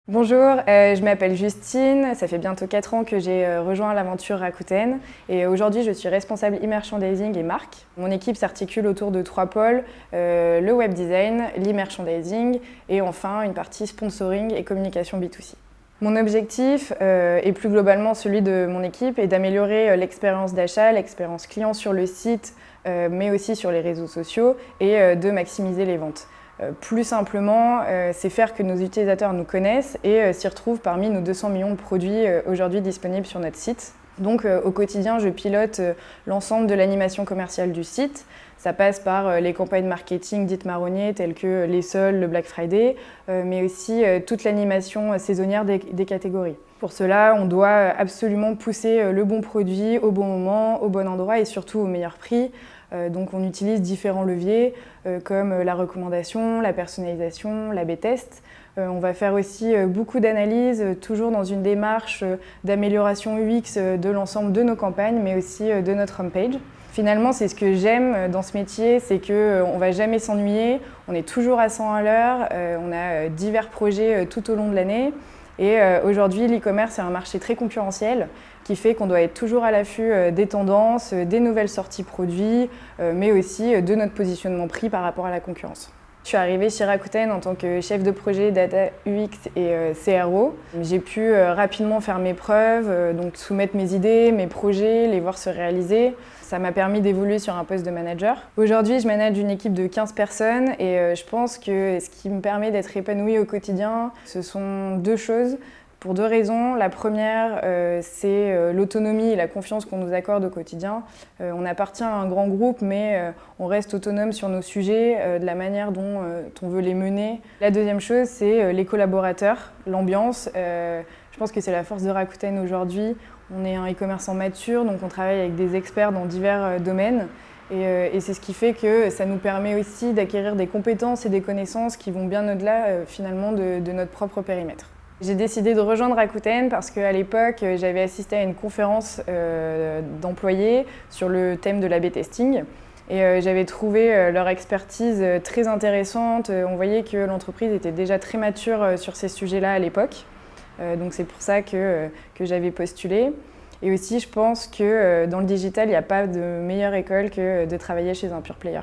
Bonjour, je m'appelle Justine, ça fait bientôt 4 ans que j'ai rejoint l'aventure Rakuten et aujourd'hui je suis responsable e-merchandising et marque. Mon équipe s'articule autour de 3 pôles, le web design, l'e-merchandising et enfin une partie sponsoring et communication B2C. Mon objectif et plus globalement celui de mon équipe est d'améliorer l'expérience d'achat, l'expérience client sur le site mais aussi sur les réseaux sociaux et de maximiser les ventes. Plus simplement, c'est faire que nos utilisateurs nous connaissent et s'y retrouvent parmi nos 200 millions de produits aujourd'hui disponibles sur notre site. Donc au quotidien, je pilote l'ensemble de l'animation commerciale du site. Ça passe par les campagnes marketing dites marronniers telles que les soldes, le Black Friday, mais aussi toute l'animation saisonnière des catégories. Pour cela, on doit absolument pousser le bon produit au bon moment, au bon endroit et surtout au meilleur prix. Donc on utilise différents leviers comme la recommandation, la personnalisation, l'A/B test. On va faire aussi beaucoup d'analyses, toujours dans une démarche d'amélioration UX de l'ensemble de nos campagnes, mais aussi de notre homepage. Finalement, c'est ce que j'aime dans ce métier, c'est qu'on ne va jamais s'ennuyer, on est toujours à 100 à l'heure, on a divers projets tout au long de l'année. Et aujourd'hui, l'e-commerce est un marché très concurrentiel qui fait qu'on doit être toujours à l'affût des tendances, des nouvelles sorties produits, mais aussi de notre positionnement prix par rapport à la concurrence. Je suis arrivée chez Rakuten en tant que chef de projet Data UX et CRO. J'ai pu rapidement faire mes preuves, donc soumettre mes idées, mes projets, les voir se réaliser. Ça m'a permis d'évoluer sur un poste de manager. Aujourd'hui, je manage une équipe de 15 personnes et je pense que ce qui me permet d'être épanouie au quotidien, ce sont 2 choses. Pour 2 raisons. La première, c'est l'autonomie et la confiance qu'on nous accorde au quotidien. On appartient à un grand groupe, mais on reste autonome sur nos sujets, de la manière dont on veut les mener. La deuxième chose, c'est les collaborateurs, l'ambiance. Je pense que c'est la force de Rakuten aujourd'hui. On est un e-commerçant mature, donc on travaille avec des experts dans divers domaines. Et c'est ce qui fait que ça nous permet aussi d'acquérir des compétences et des connaissances qui vont bien au-delà finalement de notre propre périmètre. J'ai décidé de rejoindre Rakuten parce qu'à l'époque, j'avais assisté à une conférence d'employés sur le thème de l'A/B testing. Et j'avais trouvé leur expertise très intéressante. On voyait que l'entreprise était déjà très mature sur ces sujets-là à l'époque. Donc c'est pour ça que j'avais postulé. Et aussi, je pense que dans le digital, il n'y a pas de meilleure école que de travailler chez un pure player.